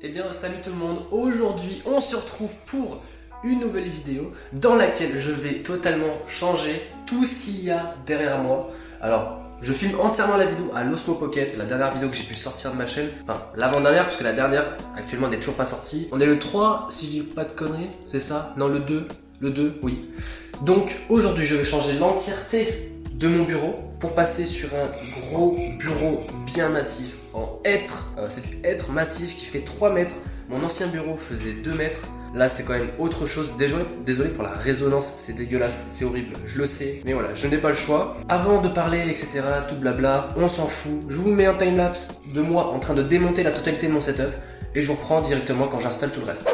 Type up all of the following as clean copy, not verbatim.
Eh bien salut tout le monde, aujourd'hui on se retrouve pour une nouvelle vidéo dans laquelle je vais totalement changer tout ce qu'il y a derrière moi. Alors je filme entièrement la vidéo à l'Osmo Pocket, la dernière vidéo que j'ai pu sortir de ma chaîne, enfin l'avant-dernière parce que la dernière actuellement n'est toujours pas sortie. On est le 3 si je dis pas de conneries, c'est ça? Non le 2, oui. Donc aujourd'hui je vais changer l'entièreté de mon bureau pour passer sur un gros bureau bien massif en hêtre. C'est du hêtre massif qui fait 3 mètres. Mon ancien bureau faisait 2 mètres. Là c'est quand même autre chose. Désolé pour la résonance, c'est dégueulasse, c'est horrible, je le sais. Mais voilà, je n'ai pas le choix. Avant de parler, etc., tout blabla, on s'en fout. Je vous mets un timelapse de moi en train de démonter la totalité de mon setup. Et je vous reprends directement quand j'installe tout le reste.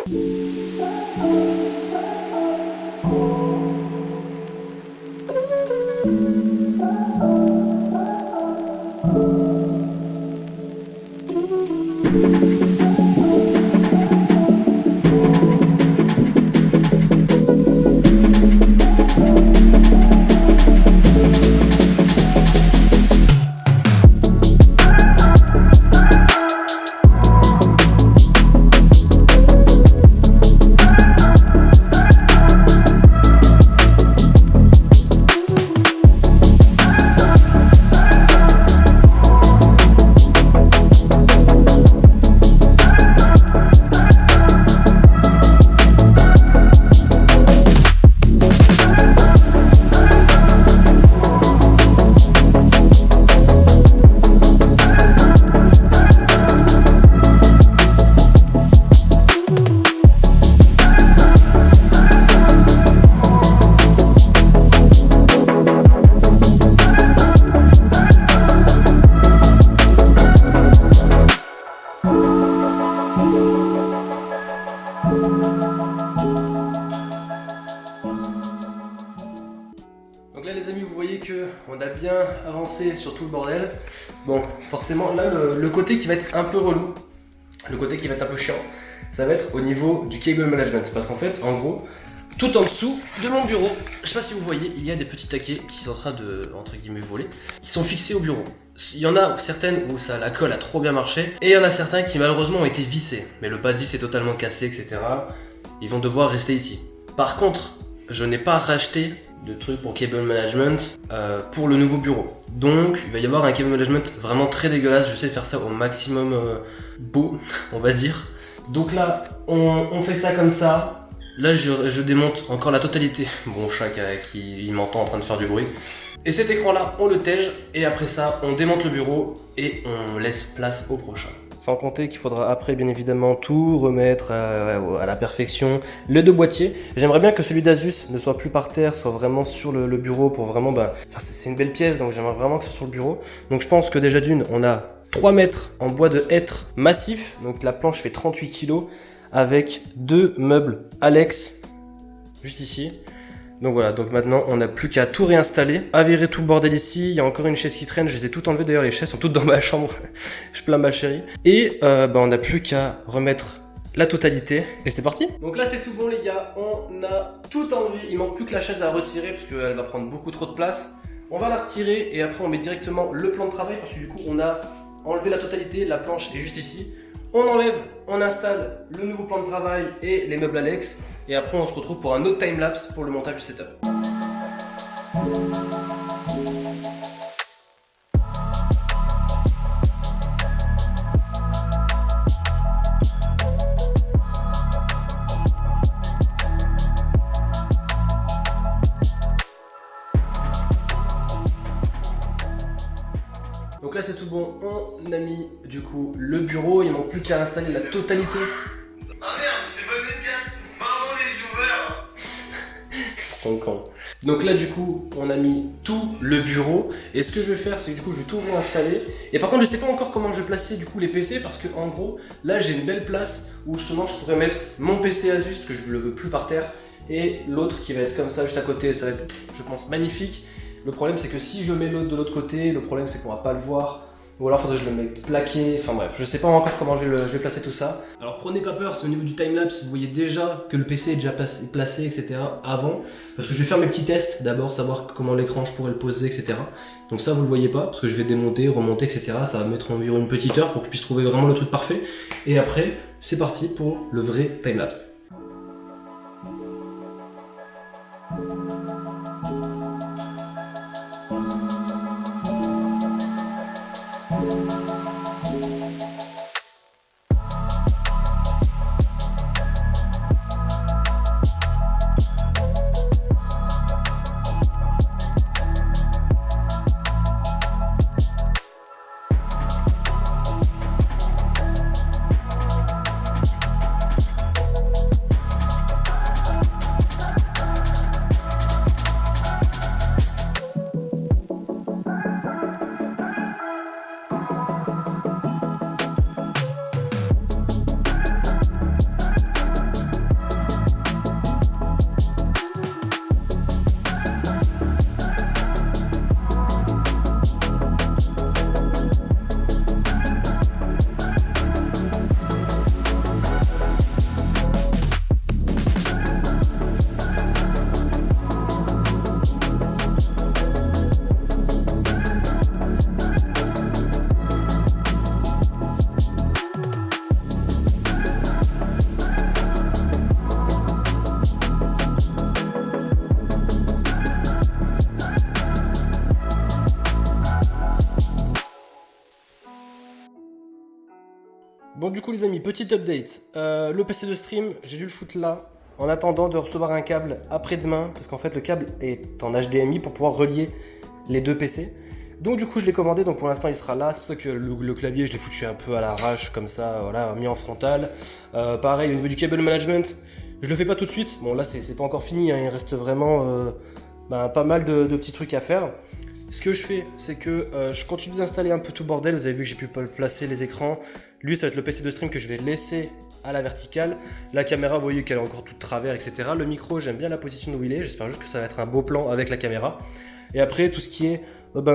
Donc là les amis, vous voyez que on a bien avancé sur tout le bordel. Bon, forcément là le côté qui va être un peu relou, le côté qui va être un peu chiant, ça va être au niveau du cable management. Parce qu'en fait, en gros, tout en dessous de mon bureau, je sais pas si vous voyez, il y a des petits taquets qui sont en train de, entre guillemets, voler, qui sont fixés au bureau. Il y en a certaines où ça, la colle a trop bien marché, et il y en a certains qui malheureusement ont été vissés. Mais le pas de vis est totalement cassé, etc. Ils vont devoir rester ici. Par contre, je n'ai pas racheté de trucs pour cable management pour le nouveau bureau. Donc il va y avoir un cable management vraiment très dégueulasse. Je sais faire ça au maximum beau, on va dire. Donc là, on fait ça comme ça. Là, je démonte encore la totalité. Bon chat qui m'entend en train de faire du bruit. Et cet écran-là, on le tège. Et après ça, on démonte le bureau et on laisse place au prochain. Sans compter qu'il faudra après bien évidemment tout remettre à la perfection. Les deux boîtiers, j'aimerais bien que celui d'Asus ne soit plus par terre, soit vraiment sur le bureau pour vraiment, c'est une belle pièce donc j'aimerais vraiment que ce soit sur le bureau. Donc je pense que déjà d'une, on a 3 mètres en bois de hêtre massif, donc la planche fait 38 kg avec 2 meubles Alex juste ici. Donc voilà, donc maintenant on n'a plus qu'à tout réinstaller, à virer tout le bordel ici. Il y a encore une chaise qui traîne, je les ai toutes enlevées d'ailleurs, les chaises sont toutes dans ma chambre, je plains ma chérie. Et on n'a plus qu'à remettre la totalité et c'est parti. Donc là c'est tout bon les gars, on a tout enlevé, il manque plus que la chaise à retirer parce qu'elle va prendre beaucoup trop de place. On va la retirer et après on met directement le plan de travail parce que du coup on a enlevé la totalité, la planche est juste ici. On enlève, on installe le nouveau plan de travail et les meubles Alex. Et après on se retrouve pour un autre timelapse pour le montage du setup. Donc là c'est tout bon, on a mis du coup le bureau, il manque plus qu'à installer la totalité. Ah merde, c'était pas une pièce. Pardon les viewers. 5 ans. Donc là du coup on a mis tout le bureau et ce que je vais faire c'est que du coup je vais tout réinstaller et par contre je sais pas encore comment je vais placer du coup les PC parce que en gros là j'ai une belle place où justement je pourrais mettre mon PC Asus parce que je le veux plus par terre et l'autre qui va être comme ça juste à côté, ça va être je pense magnifique. Le problème c'est que si je mets l'autre de l'autre côté, le problème c'est qu'on va pas le voir. Ou alors faudrait que je le mette plaqué, enfin bref, je sais pas encore comment je vais placer tout ça. Alors prenez pas peur, c'est au niveau du timelapse, vous voyez déjà que le PC est déjà placé, etc. avant. Parce que je vais faire mes petits tests, d'abord savoir comment l'écran je pourrais le poser, etc. Donc ça vous le voyez pas, parce que je vais démonter, remonter, etc. Ça va mettre environ une petite heure pour que je puisse trouver vraiment le truc parfait. Et après, c'est parti pour le vrai timelapse. Bon du coup les amis, petit update, le PC de stream, j'ai dû le foutre là, en attendant de recevoir un câble après-demain, parce qu'en fait le câble est en HDMI pour pouvoir relier les deux PC. Donc du coup je l'ai commandé, donc pour l'instant il sera là, c'est pour ça que le clavier je l'ai foutu un peu à l'arrache, comme ça, voilà, mis en frontal. Pareil au niveau du cable management, je le fais pas tout de suite, bon là c'est pas encore fini, hein, il reste vraiment pas mal de petits trucs à faire. Ce que je fais, c'est que je continue d'installer un peu tout bordel. Vous avez vu que j'ai pu placer les écrans. Lui, ça va être le PC de stream que je vais laisser à la verticale. La caméra, vous voyez qu'elle est encore toute travers, etc. Le micro, j'aime bien la position où il est. J'espère juste que ça va être un beau plan avec la caméra. Et après, tout ce qui est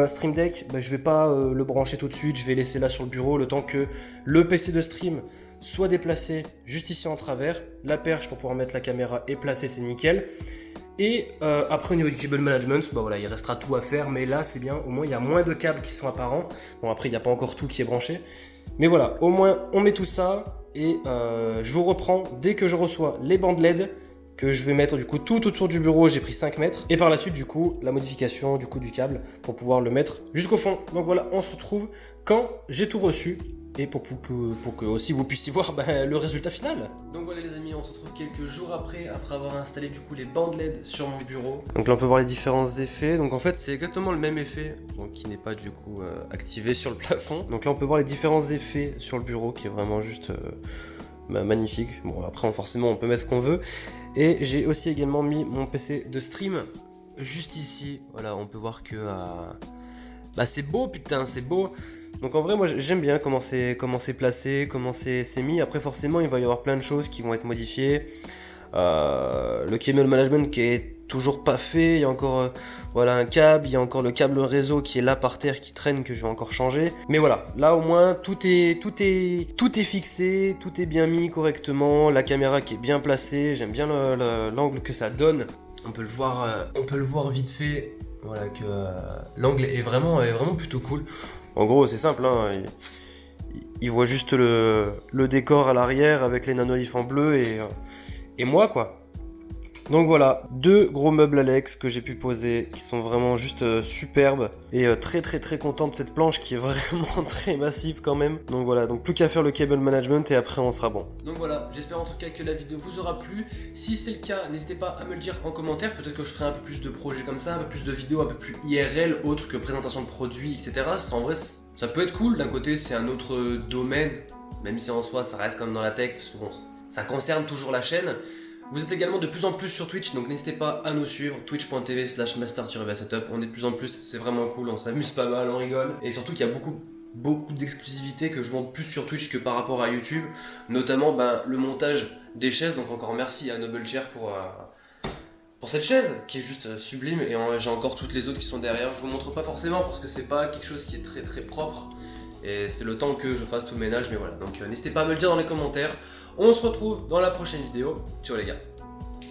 Stream Deck, je vais pas le brancher tout de suite. Je vais laisser là sur le bureau le temps que le PC de stream soit déplacé juste ici en travers. La perche pour pouvoir mettre la caméra est placée, c'est nickel. Et après au niveau du cable management, voilà, il restera tout à faire, mais là c'est bien, au moins il y a moins de câbles qui sont apparents. Bon après il n'y a pas encore tout qui est branché, mais voilà, au moins on met tout ça et je vous reprends dès que je reçois les bandes LED que je vais mettre du coup tout autour du bureau. J'ai pris 5 mètres et par la suite du coup la modification du coup du câble pour pouvoir le mettre jusqu'au fond. Donc voilà, on se retrouve quand j'ai tout reçu. Et pour que aussi vous puissiez voir le résultat final. Donc voilà les amis, on se retrouve quelques jours après avoir installé du coup les bandes LED sur mon bureau. Donc là on peut voir les différents effets. Donc en fait c'est exactement le même effet, donc qui n'est pas du coup activé sur le plafond. Donc là on peut voir les différents effets sur le bureau qui est vraiment juste magnifique. Bon après forcément on peut mettre ce qu'on veut. Et j'ai aussi également mis mon PC de stream juste ici. Voilà, on peut voir que c'est beau, putain, c'est beau. Donc en vrai moi j'aime bien comment c'est placé, comment c'est mis. Après forcément il va y avoir plein de choses qui vont être modifiées. Le cable management qui est toujours pas fait. Il y a encore un câble, il y a encore le câble réseau qui est là par terre qui traîne que je vais encore changer. Mais voilà, là au moins tout est fixé, tout est bien mis correctement. La caméra qui est bien placée, j'aime bien l'angle que ça donne. On peut le voir vite fait. Voilà que l'angle est vraiment plutôt cool. En gros, c'est simple, hein. Il voit juste le décor à l'arrière avec les nanoliths en bleu et moi, quoi. Donc voilà, 2 gros meubles Alex que j'ai pu poser, qui sont vraiment juste superbes. Et très content de cette planche qui est vraiment très massive quand même. Donc voilà, donc plus qu'à faire le cable management et après on sera bon. Donc voilà, j'espère en tout cas que la vidéo vous aura plu. Si c'est le cas, n'hésitez pas à me le dire en commentaire. Peut-être que je ferai un peu plus de projets comme ça, un peu plus de vidéos, un peu plus IRL, autres que présentation de produits, etc. En vrai, ça peut être cool. D'un côté, c'est un autre domaine, même si en soi ça reste comme dans la tech, parce que bon, ça concerne toujours la chaîne. Vous êtes également de plus en plus sur Twitch, donc n'hésitez pas à nous suivre, twitch.tv/master-setup. On est de plus en plus, c'est vraiment cool, on s'amuse pas mal, on rigole. Et surtout qu'il y a beaucoup d'exclusivités que je montre plus sur Twitch que par rapport à YouTube. Notamment le montage des chaises, donc encore merci à Noble Chair pour cette chaise qui est juste sublime. Et j'ai encore toutes les autres qui sont derrière. Je vous montre pas forcément parce que c'est pas quelque chose qui est très propre. Et c'est le temps que je fasse tout le ménage, mais voilà. Donc n'hésitez pas à me le dire dans les commentaires. On se retrouve dans la prochaine vidéo. Ciao les gars.